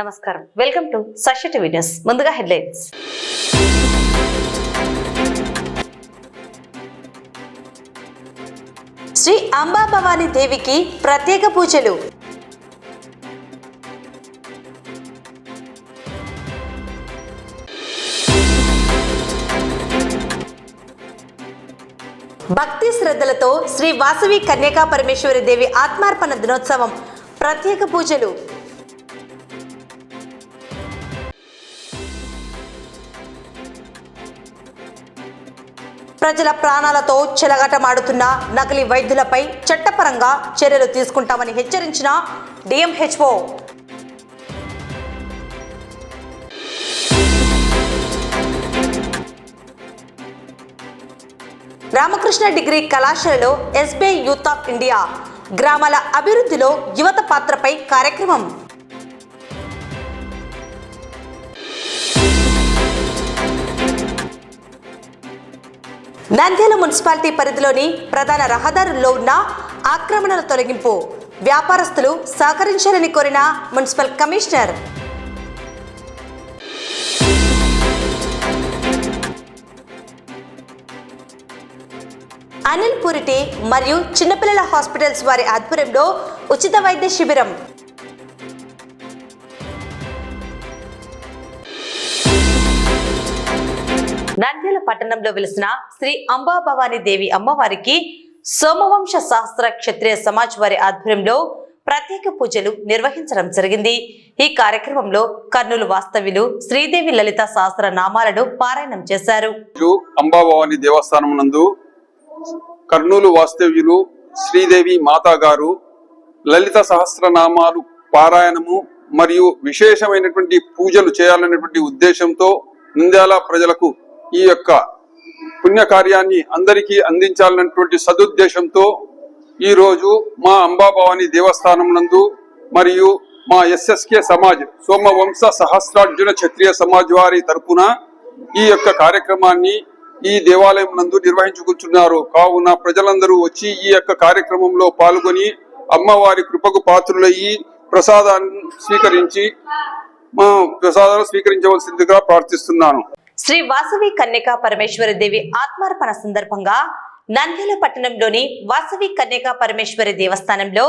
నమస్కారం, welcome to Sakshi TV news. ముందుగా headlines. Shri అంబా భవానీ దేవికి ప్రత్యేక పూజలు. భక్తి శ్రద్ధలతో శ్రీ వాసవి కన్యకా పరమేశ్వరి దేవి ఆత్మార్పణ దినోత్సవం ప్రత్యేక పూజలు. ప్రజల ప్రాణాలతో చెలగాటమాడుతున్న నకిలీ వైద్యులపై చట్టపరంగా చర్యలు తీసుకుంటామని హెచ్చరించిన డిఎంహెచ్ఓ. రామకృష్ణ డిగ్రీ కళాశాలలో ఎస్బీఐ యూత్ ఆఫ్ ఇండియా గ్రామాల అభివృద్ధిలో యువత పాత్రపై కార్యక్రమం. నంద్యాల మున్సిపాలిటీ పరిధిలోని ప్రధాన రహదారుల్లో ఉన్న ఆక్రమణల తొలగింపు వ్యాపారస్తులు సహకరించాలని కోరిన మున్సిపల్ కమిషనర్. అనిల్ పురిటి మరియు చిన్నపిల్లల హాస్పిటల్స్ వారి ఆధ్వర్యంలో ఉచిత వైద్య శిబిరం. నంద్యాల పట్టణంలో వెలిసిన శ్రీ అంబా భవానీ దేవి అమ్మవారికి సోమవంశ శాస్త్ర క్షత్రియ సమాజ్ వారి ఆధ్వర్యంలో ప్రత్యేక పూజలు నిర్వహించడం జరిగింది. ఈ కార్యక్రమంలో కర్నూలు వాస్తవ్యులు శ్రీదేవి లలిత సహస్ర నామాలను పారాయణం చేశారు. అంబా భవానీ దేవస్థానం నందు కర్నూలు వాస్తవ్యులు శ్రీదేవి మాతా గారు లలిత సహస్రనామాలు పారాయణము మరియు విశేషమైనటువంటి పూజలు చేయాలనేటువంటి ఉద్దేశంతో నంద్యాల ప్రజలకు ఈ యొక్క పుణ్యకార్యాన్ని అందరికీ అందించాలన్నటువంటి సదుద్దేశంతో ఈరోజు మా అంబా భవానీ దేవస్థానం నందు మరియు మా ఎస్ఎస్కే సమాజ్ సోమవంశ సహస్రార్జున క్షత్రియ సమాజ్ వారి తరపున ఈ యొక్క కార్యక్రమాన్ని ఈ దేవాలయం నందు నిర్వహించుకుంటున్నారు. కావున ప్రజలందరూ వచ్చి ఈ యొక్క కార్యక్రమంలో పాల్గొని అమ్మవారి కృపకు పాత్రులయ్యి ప్రసాదాన్ని స్వీకరించవలసిందిగా ప్రార్థిస్తున్నాను. శ్రీ వాసవి కన్యకా పరమేశ్వరి దేవి ఆత్మార్పణ సందర్భంగా నంద్యాల పట్టణంలోని వాసవి కన్యకా పరమేశ్వరి దేవస్థానంలో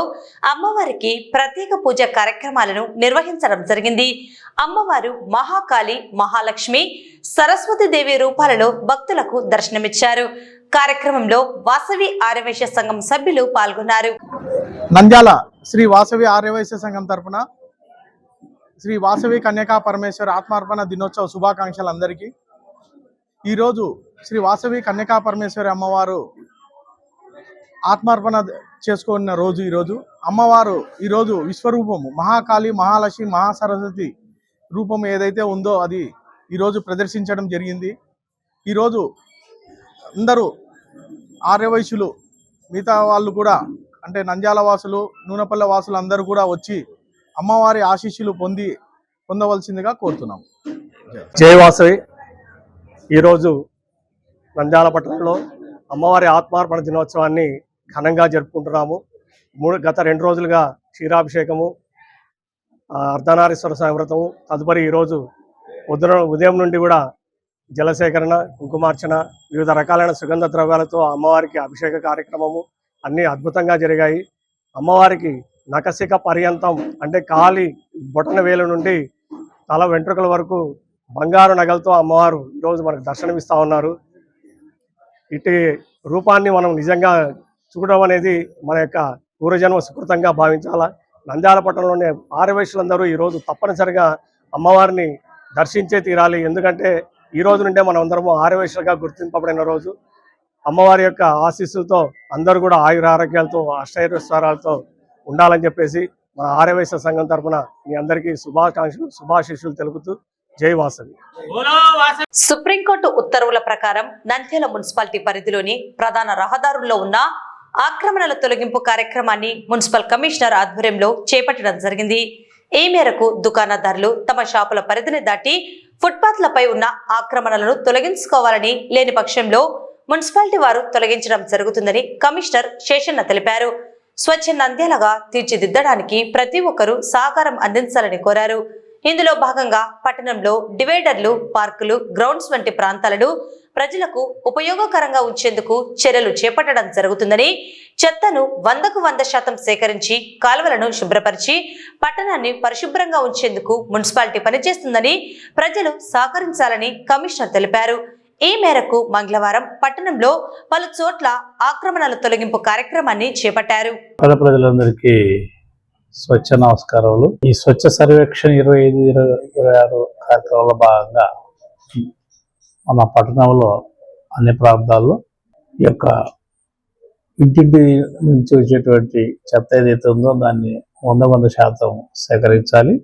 అమ్మవారికి ప్రత్యేక పూజ కార్యక్రమాలను నిర్వహించడం జరిగింది. అమ్మవారు మహాకాళి, మహాలక్ష్మి, సరస్వతి దేవి రూపాలలో భక్తులకు దర్శనమిచ్చారు. కార్యక్రమంలో వాసవి ఆర్యవైశ్య సంఘం సభ్యులు పాల్గొన్నారు. నంద్యాల శ్రీ వాసవి ఆర్యవైశ్య సంఘం తరపున శ్రీ వాసవి కన్యకా పరమేశ్వరి ఆత్మార్పణ దినోత్సవ శుభాకాంక్షలు అందరికీ. ఈరోజు శ్రీ వాసవి కన్యకా పరమేశ్వరి అమ్మవారు ఆత్మార్పణ చేసుకున్న రోజు. ఈరోజు అమ్మవారు ఈరోజు విశ్వరూపము మహాకాళి, మహాలక్ష్మి, మహాసరస్వతి రూపం ఏదైతే ఉందో అది ఈరోజు ప్రదర్శించడం జరిగింది. ఈరోజు అందరూ ఆర్యవైశ్యులు, మిగతా వాళ్ళు కూడా అంటే నంద్యాల వాసులు, నూనెపల్లె వాసులు అందరూ కూడా వచ్చి అమ్మవారి ఆశీస్సులు పొందవలసిందిగా కోరుతున్నాం. జై వాసవి. ఈరోజు నంద్యాల పట్టణంలో అమ్మవారి ఆత్మార్పణ దినోత్సవాన్ని ఘనంగా జరుపుకుంటున్నాము. గత 2 రోజులుగా క్షీరాభిషేకము, అర్ధనారీశ్వర వ్రతము, తదుపరి ఈరోజు ఉదయం నుండి కూడా జలసేకరణ, కుంకుమార్చన, వివిధ రకాలైన సుగంధ ద్రవ్యాలతో అమ్మవారికి అభిషేక కార్యక్రమము అన్నీ అద్భుతంగా జరిగాయి. అమ్మవారికి నఖశిఖ పర్యంతం అంటే కాలి బొటన వేలు నుండి తల వెంట్రుకల వరకు బంగారు నగలతో అమ్మవారు ఈరోజు మనకు దర్శనమిస్తూ ఉన్నారు. ఇటు రూపాన్ని మనం నిజంగా చూడడం అనేది మన యొక్క పూర్వజన్మ సుకృతంగా భావించాలా. నంద్యాల పట్టణంలోనే ఆర్యవైశ్యులందరూ ఈరోజు తప్పనిసరిగా అమ్మవారిని దర్శించే తీరాలి. ఎందుకంటే ఈ రోజు నుండే మనం అందరము ఆర్యవైశ్యులుగా గుర్తింపబడిన రోజు. అమ్మవారి యొక్క ఆశీస్సులతో అందరూ కూడా ఆయుర ఆరోగ్యాలతో, అష్టైశ్వర్యాలతో ఉండాలని చెప్పేసి మన ఆర్యవైశ్య సంఘం తరఫున మీ అందరికీ శుభాశీస్సులు తెలుపుతూ జై వాసవి. సుప్రీంకోర్టు ఉత్తర్వుల ప్రకారం నంద్యాల మున్సిపాలిటీ పరిధిలోని ప్రధాన రహదారుల్లో ఉన్న ఆక్రమణల తొలగింపు కార్యక్రమాన్ని మున్సిపల్ కమిషనర్ ఆధ్వర్యంలో చేపట్టడం జరిగింది. ఈ మేరకు దుకాణదారులు తమ షాపుల పరిధిని దాటి ఫుట్పాత్లపై ఉన్న ఆక్రమణలను తొలగించుకోవాలని, లేని పక్షంలో మున్సిపాలిటీ వారు తొలగించడం జరుగుతుందని కమిషనర్ శేషన్న తెలిపారు. స్వచ్ఛ నంద్యాలగా తీర్చిదిద్దడానికి ప్రతి ఒక్కరూ సహకారం అందించాలని కోరారు. ఇందులో భాగంగా పట్టణంలో డివైడర్లు, పార్కులు, గ్రౌండ్స్ వంటి ప్రాంతాలను ప్రజలకు ఉపయోగకరంగా ఉంచేందుకు చర్యలు చేపట్టడం జరుగుతుందని, చెత్తను 100% సేకరించి కాలువలను శుభ్రపరిచి పట్టణాన్ని పరిశుభ్రంగా ఉంచేందుకు మున్సిపాలిటీ పనిచేస్తుందని ప్రజలు సహకరించాలని కమిషనర్ తెలిపారు. ఈ మేరకు మంగళవారం పట్టణంలో పలు చోట్ల ఆక్రమణల తొలగింపు కార్యక్రమాన్ని చేపట్టారు. ప్రజలందరికీ స్వచ్ఛ నమస్కారాలు. ఈ స్వచ్ఛ సర్వేక్షణ 25-26 కార్యక్రమంలో భాగంగా మన పట్టణంలో అన్ని ప్రాంతాల్లో ఈ యొక్క ఇంటింటి నుంచి వచ్చేటువంటి చెత్త ఏదైతే ఉందో దాన్ని 100% సేకరించాలి.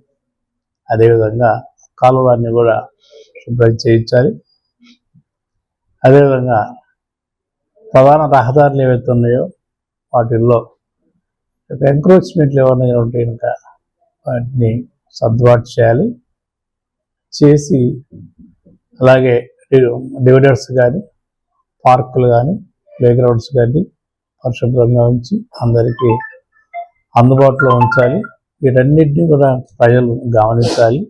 అదేవిధంగా కాలువలన్నీ కూడా శుభ్రం చేయించాలి. అదేవిధంగా ప్రధాన రహదారులు ఏవైతే ఉన్నాయో వాటిల్లో ఎంక్రోచ్మెంట్లు ఏమైనా ఉంటే ఇంకా వాటిని సర్దుబాటు చేయాలి. చేసి అలాగే డివైడర్స్ కానీ, పార్కులు కానీ, ప్లే గ్రౌండ్స్ కానీ పరిశుభ్రంగా ఉంచి అందరికీ అందుబాటులో ఉంచాలి. వీటన్నిటిని కూడా ప్రజలు గమనించాలి.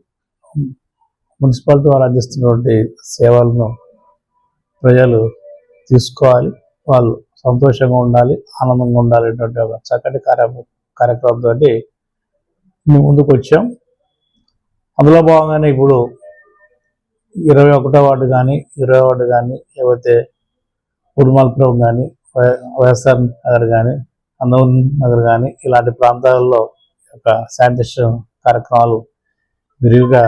మున్సిపాలిటీ వారు అందిస్తున్నటువంటి సేవలను ప్రజలు తీసుకోవాలి. వాళ్ళు సంతోషంగా ఉండాలి, ఆనందంగా ఉండాలి అనేటువంటి ఒక చక్కటి కార్యక్రమంతో మేము ముందుకు వచ్చాం. అందులో భాగంగానే ఇప్పుడు 21వ వార్డు కానీ, 20వ వార్డు కానీ, లేకపోతే ఉర్మాల్పురం కానీ, వైఎస్ఆర్ నగర్ కానీ, అందవన్ నగర్ కానీ ఇలాంటి ప్రాంతాలలో ఒక శానిటేషన్ కార్యక్రమాలు విరివిగా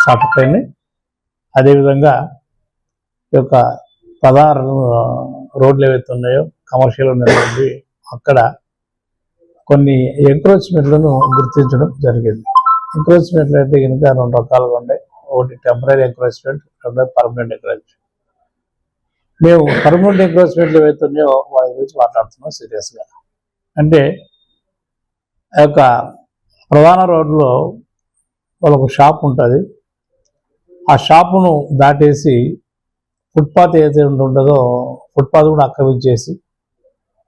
సాగుతాయి. అదేవిధంగా ఈ యొక్క ప్రధాన రోడ్లు ఏవైతే ఉన్నాయో కమర్షియల్ ఉన్నటువంటి అక్కడ కొన్ని ఎంక్రోచ్మెంట్లను గుర్తించడం జరిగింది. ఎంక్రోచ్మెంట్లు అంటే కనుక 2 రకాలుగా ఉంటాయి. ఒకటి టెంపరీ ఎంక్రోచ్మెంట్, రెండోది పర్మనెంట్ ఎంక్రోచ్మెంట్. మేము పర్మనెంట్ ఎంక్రోచ్మెంట్లు ఏవైతే ఉన్నాయో వాటి గురించి మాట్లాడుతున్నాం సీరియస్గా. అంటే ఆ యొక్క ప్రధాన రోడ్లో వాళ్ళకు షాప్ ఉంటుంది. ఆ షాపును దాటేసి ఫుట్పాత్ ఏదైతే ఉంటుందో ఫుట్పాత్ కూడా ఆక్రమించేసి,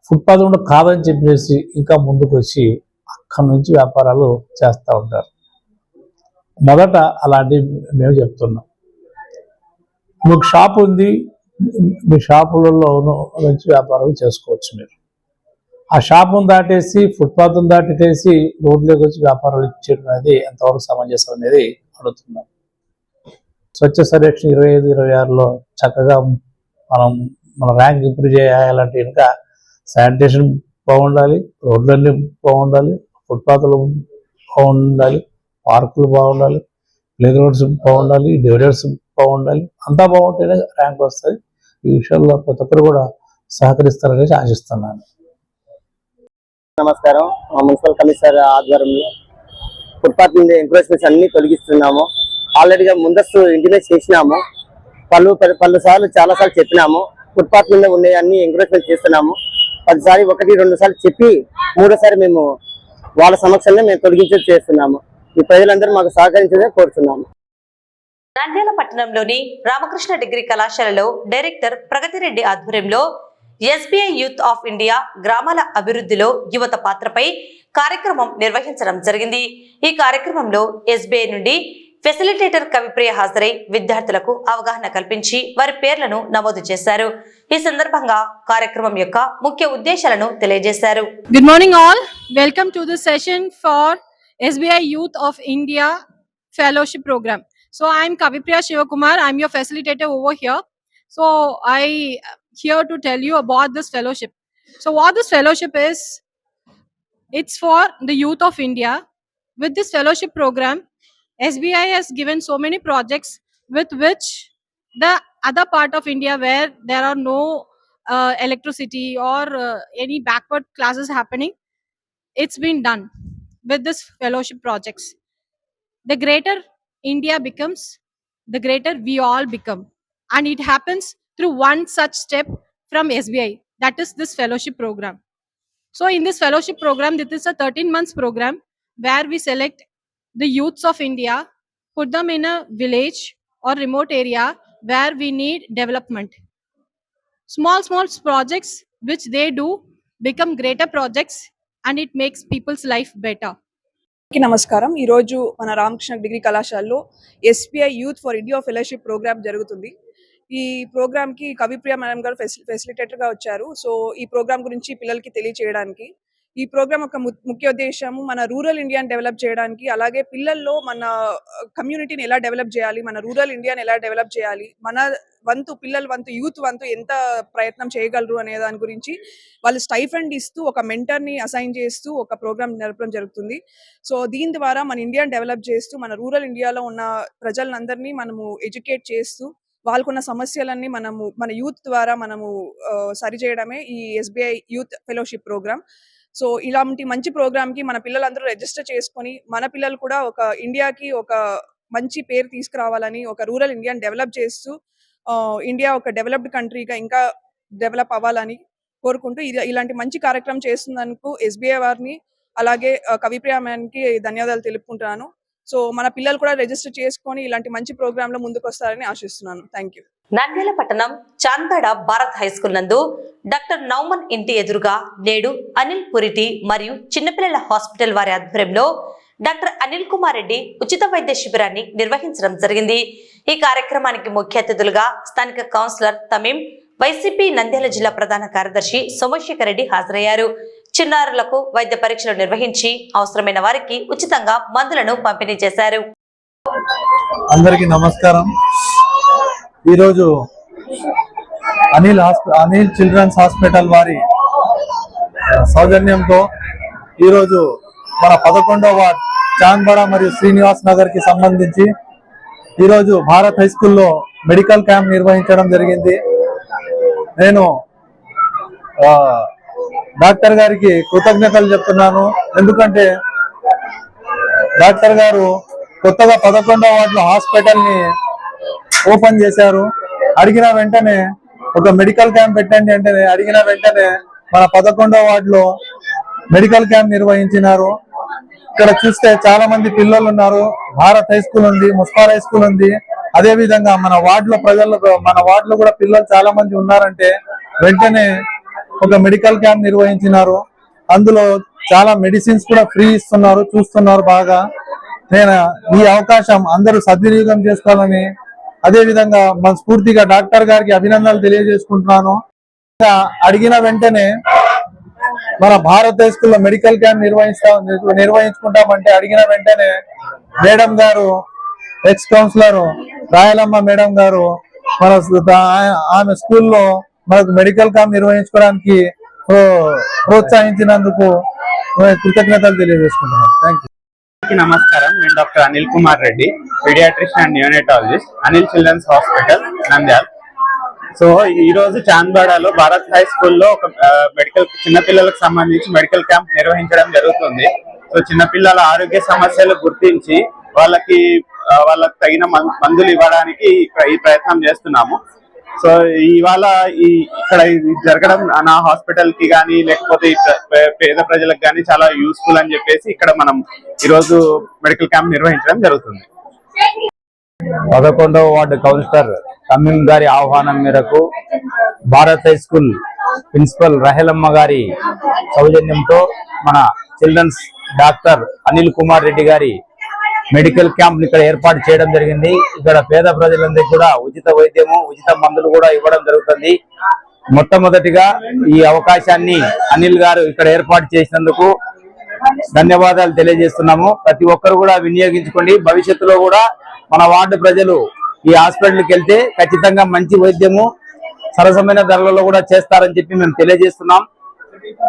ఫుట్పాత్ కూడా కాదని చెప్పేసి ఇంకా ముందుకు వచ్చి అక్కడి నుంచి వ్యాపారాలు చేస్తూ ఉంటారు. మొదట అలాంటివి మేము చెప్తున్నాం. మీకు షాప్ ఉంది, మీ షాపులలో నుంచి వ్యాపారాలు చేసుకోవచ్చు. మీరు ఆ షాపును దాటేసి ఫుట్పాత్ను దాటేసి రోడ్లోకి వచ్చి వ్యాపారాలు ఇచ్చేయడం అనేది ఎంతవరకు సమంజసం అనేది అడుగుతున్నాం. స్వచ్ఛ సర్వేక్షణ 25-26లో చక్కగా మన ర్యాంక్ ఇంప్రూవ్ చేయాలంటే ఇంకా శానిటేషన్ బాగుండాలి, రోడ్లన్నీ బాగుండాలి, ఫుట్పాత్లు బాగుండాలి, పార్కులు బాగుండాలి, ప్లే గ్రౌండ్స్ బాగుండాలి, డివైడర్స్ బాగుండాలి. అంతా బాగుంటేనే ర్యాంక్ వస్తుంది. ఈ విషయాల్లో ప్రతి ఒక్కరు కూడా సహకరిస్తారనేసి ఆశిస్తున్నాను. నమస్కారం. మున్సిపల్ కమిషనర్ ఆధ్వర్యంలో ఫుట్పాత్ నుండి ఎంక్రోచ్మెంట్స్ అన్ని తొలగిస్తున్నాము. ఆల్రెడీగా ముందస్తు ఇంటిమేట్ చేసినాము. పలు సార్లు చాలా సార్లు చెప్పినాము. ఫుట్పాత్ మీద ఉండే అన్ని ఎంక్రోచ్మెంట్ చేస్తున్నాము. 1-2 సార్లు చెప్పి 3వ మేము వాళ్ళ సమక్షంలో మేము తొలగించేది చేస్తున్నాము. ఈ ప్రజలందరూ మాకు సహకరించే కోరుతున్నాము. నంద్యాల పట్టణంలోని రామకృష్ణ డిగ్రీ కళాశాలలో డైరెక్టర్ ప్రగతిరెడ్డి ఆధ్వర్యంలో ఎస్బీఐ యూత్ ఆఫ్ ఇండియా గ్రామాల అభివృద్ధిలో యువత పాత్రపై కార్యక్రమం నిర్వహించడం జరిగింది. ఈ కార్యక్రమంలో ఎస్బీఐ నుండి ఫెసిలిటేటర్ కవిప్రియ హాజరై విద్యార్థులకు అవగాహన కల్పించి వారి పేర్లను నమోదు చేశారు. ఈ సందర్భంగా కార్యక్రమం యొక్క ముఖ్య ఉద్దేశాలను తెలియజేశారు. Good morning all. Welcome to this session for SBI Youth of India Fellowship Program. So I am Kavipriya Shivakumar. I am your facilitator over here. So I here to tell you about this fellowship. So what this fellowship is, it's for the youth of India. With this fellowship program, SBI has given so many projects with which the other part of India where there are no electricity or any backward classes happening, it's been done with this fellowship projects. The greater India becomes, the greater we all become, and it happens through one such step from SBI, that is this fellowship program. So in this fellowship program, this is a 13 months program where we select the youths of India, put them in a village or remote area where we need development. Small projects which they do become greater projects, and it makes people's life better. అందరికీ నమస్కారం. ఈరోజు మన Ramakrishna degree కళాశాలలో SBI youth for India fellowship program జరుగుతుంది. ఈ ప్రోగ్రామ్కి Kavipriya madam గారు ఫెసిలిటేటర్గా వచ్చారు. సో ఈ ప్రోగ్రామ్ గురించి పిల్లలకి తెలియచేయడానికి. ఈ ప్రోగ్రామ్ యొక్క ముఖ్య ఉద్దేశము మన రూరల్ ఇండియాని డెవలప్ చేయడానికి, అలాగే పిల్లల్లో మన కమ్యూనిటీని ఎలా డెవలప్ చేయాలి, మన రూరల్ ఇండియాని ఎలా డెవలప్ చేయాలి, మన వంతు పిల్లల వంతు యూత్ వంతు ఎంత ప్రయత్నం చేయగలరు అనే దాని గురించి వాళ్ళు స్టైఫండ్ ఇస్తూ ఒక మెంటర్ని అసైన్ చేస్తూ ఒక ప్రోగ్రామ్ నడపడం జరుగుతుంది. సో దీని ద్వారా మన ఇండియాని డెవలప్ చేస్తూ మన రూరల్ ఇండియాలో ఉన్న ప్రజలందరినీ మనము ఎడ్యుకేట్ చేస్తూ వాళ్ళకున్న సమస్యలన్నీ మన యూత్ ద్వారా మనము సరిచేయడమే ఈ SBI youth fellowship program. So ఇలాంటి మంచి ప్రోగ్రామ్కి మన పిల్లలందరూ రిజిస్టర్ చేసుకొని మన పిల్లలు కూడా ఒక ఇండియాకి ఒక మంచి పేరు తీసుకురావాలని, ఒక రూరల్ ఇండియాని డెవలప్ చేస్తూ ఇండియా ఒక డెవలప్డ్ కంట్రీగా ఇంకా డెవలప్ అవ్వాలని కోరుకుంటూ ఇలాంటి మంచి కార్యక్రమం చేస్తున్నందుకు ఎస్బీఐ వారిని అలాగే కవిప్రియ మ్యాన్కి ధన్యవాదాలు తెలుపుకుంటున్నాను. సో మన పిల్లలు కూడా రిజిస్టర్ చేసుకొని ఇలాంటి మంచి ప్రోగ్రామ్ లో ముందుకు వస్తారని ఆశిస్తున్నాను. Thank you. నంద్యాల పట్టణం చాందడ భారత్ హై స్కూల్ నందు డాక్టర్ నౌమన్ ఇంటి ఎదురుగా నేడు అనిల్ పురిటి మరియు చిన్నపిల్లల హాస్పిటల్ వారి ఆధ్వర్యంలో డాక్టర్ అనిల్ కుమార్ రెడ్డి ఉచిత వైద్య శిబిరాన్ని నిర్వహించడం జరిగింది. ఈ కార్యక్రమానికి ముఖ్య అతిథులుగా స్థానిక కౌన్సిలర్ తమీం, వైసీపీ నంద్యాల జిల్లా ప్రధాన కార్యదర్శి సోమశేఖర్ రెడ్డి హాజరయ్యారు. చిన్నారులకు వైద్య పరీక్షలు నిర్వహించి అవసరమైన వారికి ఉచితంగా మందులను పంపిణీ చేశారు. అందరికీ నమస్కారం. ఈరోజు అనిల్ చిల్డ్రన్స్ హాస్పిటల్ వారి సౌజన్యంతో ఈరోజు మన 11వ వార్డ్ చాందబడ మరియు శ్రీనివాస్ నగర్ కి సంబంధించి ఈరోజు భారత్ హై స్కూల్లో మెడికల్ క్యాంప్ నిర్వహించడం జరిగింది. నేను డాక్టర్ గారికి కృతజ్ఞతలు చెప్తున్నాను. ఎందుకంటే డాక్టర్ గారు కొత్తగా 11వ వార్డులో హాస్పిటల్ ని ఓపెన్ చేశారు. అడిగిన వెంటనే ఒక మెడికల్ క్యాంప్ పెట్టండి అంటే అడిగిన వెంటనే మన 11వ వార్డులో మెడికల్ క్యాంప్ నిర్వహించినారు. ఇక్కడ చూస్తే చాలా మంది పిల్లలు ఉన్నారు. భారత్ హై స్కూల్ ఉంది, ముస్పార్ హై స్కూల్ ఉంది. అదే విధంగా మన వార్డులో కూడా పిల్లలు చాలా మంది ఉన్నారంటే వెంటనే ఒక మెడికల్ క్యాంప్ నిర్వహించినారు. అందులో చాలా మెడిసిన్స్ కూడా ఫ్రీ ఇస్తున్నారు, చూస్తున్నారు బాగా. నేను ఈ అవకాశం అందరూ సద్వినియోగం చేసుకోవాలని, అదే విధంగా మనస్ఫూర్తిగా డాక్టర్ గారికి అభినందనలు తెలియజేసుకుంటున్నాను. అడిగిన వెంటనే మన భారత్ హై స్కూల్లో మెడికల్ క్యాంప్ నిర్వహించుకుంటామంటే అడిగిన వెంటనే మేడం గారు, ఎక్స్ కౌన్సిలర్ రాయలమ్మ మేడం గారు ఆమె స్కూల్లో మనకు మెడికల్ క్యాంప్ నిర్వహించుకోవడానికి ప్రోత్సహించినందుకు కృతజ్ఞతలు తెలియజేసుకుంటున్నాను. Thank you. నమస్కారం. నేను doctor Anil Kumar Reddy, paediatrician and neonatologist, Anil children's hospital Nandyala. So ఈ రోజు చాందబడలో భారత్ హై స్కూల్లో ఒక చిన్నపిల్లలకు సంబంధించి మెడికల్ క్యాంప్ నిర్వహించడం జరుగుతుంది. సో చిన్నపిల్లల ఆరోగ్య సమస్యలు గుర్తించి వాళ్ళకి తగిన మందులు ఇవ్వడానికి ఈ ప్రయత్నం చేస్తున్నాము. సో ఇవాళ ఇక్కడ జరగడం నా హాస్పిటల్ కి కానీ లేకపోతే పేద ప్రజలకు కానీ చాలా యూస్ఫుల్ అని చెప్పేసి ఇక్కడ మనం ఈరోజు మెడికల్ క్యాంప్ నిర్వహించడం జరుగుతుంది. 11వ వార్డు కౌన్సిలర్ తమీం గారి ఆహ్వానం మేరకు Bharat high school principal Rayalamma గారి సౌజన్యంతో మన చిల్డ్రన్స్ డాక్టర్ అనిల్ కుమార్ రెడ్డి గారి మెడికల్ క్యాంప్ ఇక్కడ ఏర్పాటు చేయడం జరిగింది. ఇక్కడ పేద ప్రజలందరికీ కూడా ఉచిత వైద్యము, ఉచిత మందులు కూడా ఇవ్వడం జరుగుతుంది. మొట్టమొదటిగా ఈ అవకాశాన్ని అనిల్ గారు ఇక్కడ ఏర్పాటు చేసినందుకు ధన్యవాదాలు తెలియజేస్తున్నాము. ప్రతి ఒక్కరు కూడా వినియోగించుకోండి. భవిష్యత్తులో కూడా మన వార్డు ప్రజలు ఈ హాస్పిటల్కి వెళ్తే ఖచ్చితంగా మంచి వైద్యము సరసమైన ధరలలో కూడా చేస్తారని చెప్పి మేము తెలియజేస్తున్నాం.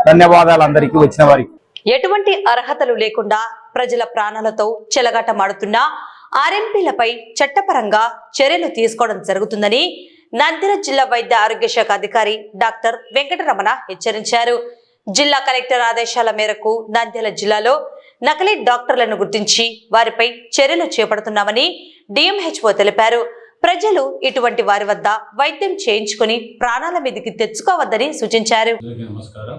ధన్యవాదాలు అందరికీ, వచ్చిన వారికి. ఎటువంటి అర్హతలు లేకుండా ప్రజల ప్రాణాలతో చెలగాటమాడుతున్న ఆర్ఎంపీలపై చట్టపరంగా చర్యలు తీసుకోవడం జరుగుతుందని నంద్యాల జిల్లా వైద్య ఆరోగ్య శాఖ అధికారి డాక్టర్ వెంకటరమణ హెచ్చరించారు. జిల్లా కలెక్టర్ ఆదేశాల మేరకు నంద్యాల జిల్లాలో నకిలీ డాక్టర్లను గుర్తించి వారిపై చర్యలు చేపడుతున్నామని డిఎంహెచ్ఓ తెలిపారు. ప్రజలు ఇటువంటి వారి వద్ద వైద్యం చేయించుకుని ప్రాణాల మీదకి తెచ్చుకోవద్దని సూచించారు. నమస్కారం.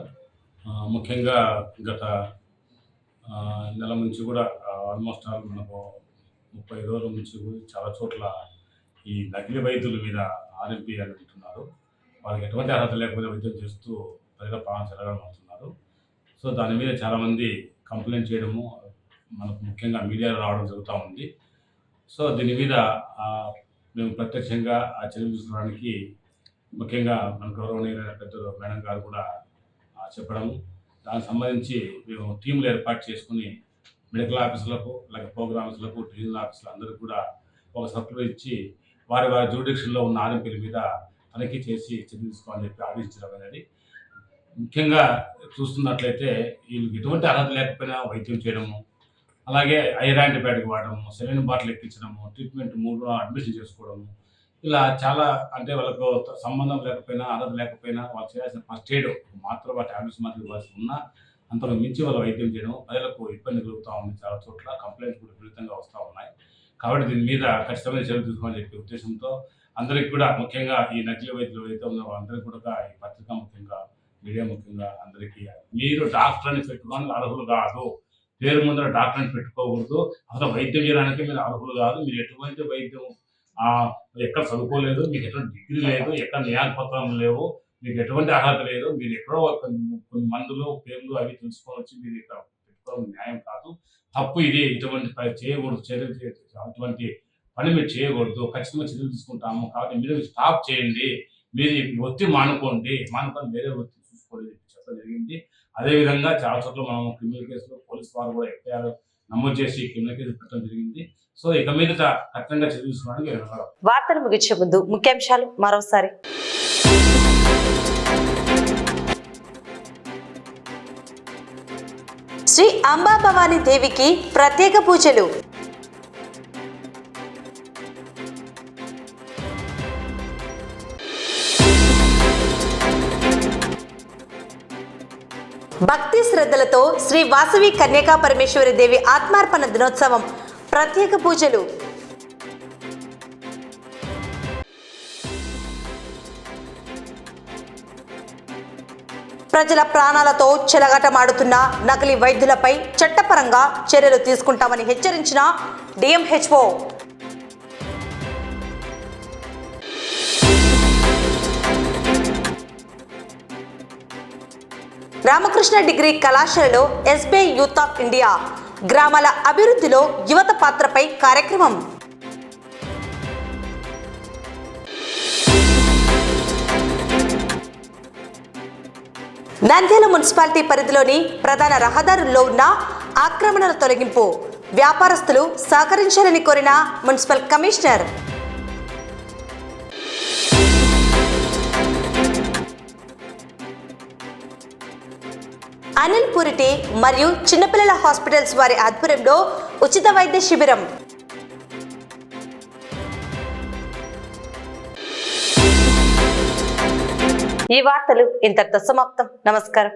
ముఖ్యంగా గత నెల నుంచి కూడా ఆల్మోస్ట్ మనకు 30 రోజుల నుంచి చాలా చోట్ల ఈ నకిలీ వైద్యుల మీద ఆర్ఎంపీ అని ఉంటున్నారు. వాళ్ళకి ఎటువంటి అర్హత లేకపోతే వైద్యం చేస్తూ ప్రజల ప్రాణం చెలగడం అవుతున్నారు. సో దాని మీద చాలామంది కంప్లైంట్ చేయడము, మనకు ముఖ్యంగా మీడియాలో రావడం జరుగుతూ ఉంది. సో దీని మీద మేము ప్రత్యక్షంగా ఆ చర్యలు తీసుకోవడానికి ముఖ్యంగా మన గౌరవనీయులైన పెద్దలు మేడం గారు కూడా చెప్పడము, దానికి సంబంధించి మేము టీంలు ఏర్పాటు చేసుకుని మెడికల్ ఆఫీసులకు, అలాగే ప్రోగ్రామ్స్లకు, డివిజనల్ ఆఫీసులు అందరికీ కూడా ఒక సర్కులర్ ఇచ్చి వారి జ్యూరిడిక్షన్లో ఉన్న ఆర్ఎంపీల మీద తనిఖీ చేసి చర్య తీసుకోవాలని చెప్పి ఆదేశించడం అనేది. ముఖ్యంగా చూస్తున్నట్లయితే వీళ్ళకి ఎటువంటి అర్హత లేకపోయినా వైద్యం చేయడము, అలాగే ఐరన్ యాంటీబయాటిక్ వాడడము, సెలైన్ బాటిల్ ఎక్కించడము, ట్రీట్మెంట్ 3 అడ్మిషన్ చేసుకోవడము, ఇలా చాలా అంటే వాళ్ళకు సంబంధం లేకపోయినా, అర్హత లేకపోయినా వాళ్ళు చేయాల్సిన ఫస్ట్ ఎయిడ్ మాత్రం టాబ్లెట్స్ మాత్రం ఇవ్వాల్సి ఉన్నా అంతలో మించి వాళ్ళు వైద్యం చేయడం ప్రజలకు ఇబ్బంది కలుగుతూ ఉంది. చాలా చోట్ల కంప్లైంట్స్ కూడా విపరీతంగా వస్తూ ఉన్నాయి. కాబట్టి దీని మీద ఖచ్చితమైన చర్యలు తీసుకోవాలని చెప్పే ఉద్దేశంతో అందరికీ కూడా, ముఖ్యంగా ఈ నకిలీ వైద్యులు ఏదైతే ఉన్నారో అందరికీ కూడా ఈ పత్రిక ముఖ్యంగా, మీడియా ముఖ్యంగా అందరికీ, మీరు డాక్టర్ అని పెట్టుకోవడానికి అర్హులు కాదు. పేరు ముందర డాక్టర్ అని పెట్టుకోకూడదు. అసలు వైద్యం చేయడానికి మీరు అర్హులు కాదు. మీరు ఎటువంటి వైద్యం ఎక్కడ చదువుకోలేదు, మీకు ఎటువంటి డిగ్రీ లేదు, ఎక్కడ న్యాయపత్రం లేవు, మీకు ఎటువంటి అర్హత లేదు. మీరు ఎక్కడో కొన్ని మందులు పేర్లు అవి తెలుసుకొని వచ్చి మీరు ఇక్కడ పెట్టుకోవడం న్యాయం కాదు, తప్పు ఇది. ఇటువంటి చేయకూడదు, చర్యలు అటువంటి పని మీరు చేయకూడదు. ఖచ్చితంగా చర్యలు తీసుకుంటాము. కాబట్టి మీరు స్టాప్ చేయండి, మీరు ఒత్తిడి మానుకొని వేరే ఒత్తిడి చూసుకోలేదు చెప్పడం జరిగింది. అదేవిధంగా చాలా చోట్ల మనం క్రిమినల్ కేసులో పోలీసు వారు కూడా ఎఫ్ఐఆర్ నమోదు చేసి క్రిమినల్ కేసు పెట్టడం జరిగింది. సో ఇక మీద కఠినంగా చర్య తీసుకోవడానికి వార్తలు ముగించే ముందు ముఖ్యాంశాలు మరోసారి. శ్రీ అంబా భవానీ దేవికి ప్రత్యేక పూజలు. భక్తి శ్రద్ధలతో శ్రీ వాసవి కన్యకా పరమేశ్వరి దేవి ఆత్మార్పణ దినోత్సవం ప్రత్యేక పూజలు. ప్రజల ప్రాణాలతో చెలగాటమాడుతున్న నకిలీ వైద్యులపై చట్టపరంగా చర్యలు తీసుకుంటామని హెచ్చరించిన డిఎంహెచ్ఓ. రామకృష్ణ డిగ్రీ కళాశాలలో ఎస్బీఐ యూత్ ఆఫ్ ఇండియా గ్రామాల అభివృద్ధిలో యువత పాత్రపై కార్యక్రమం. నంద్యాల మున్సిపాలిటీ పరిధిలోని ప్రధాన రహదారుల్లో ఉన్న ఆక్రమణల తొలగింపు వ్యాపారస్తులు సహకరించాలని కోరిన మున్సిపల్ కమిషనర్. అనిల్ పూరిటి మరియు చిన్నపిల్లల హాస్పిటల్స్ వారి ఆధ్వర్యంలో ఉచిత వైద్య శిబిరం. ఈ వార్తలు ఇంతటితో సమాప్తం. నమస్కారం.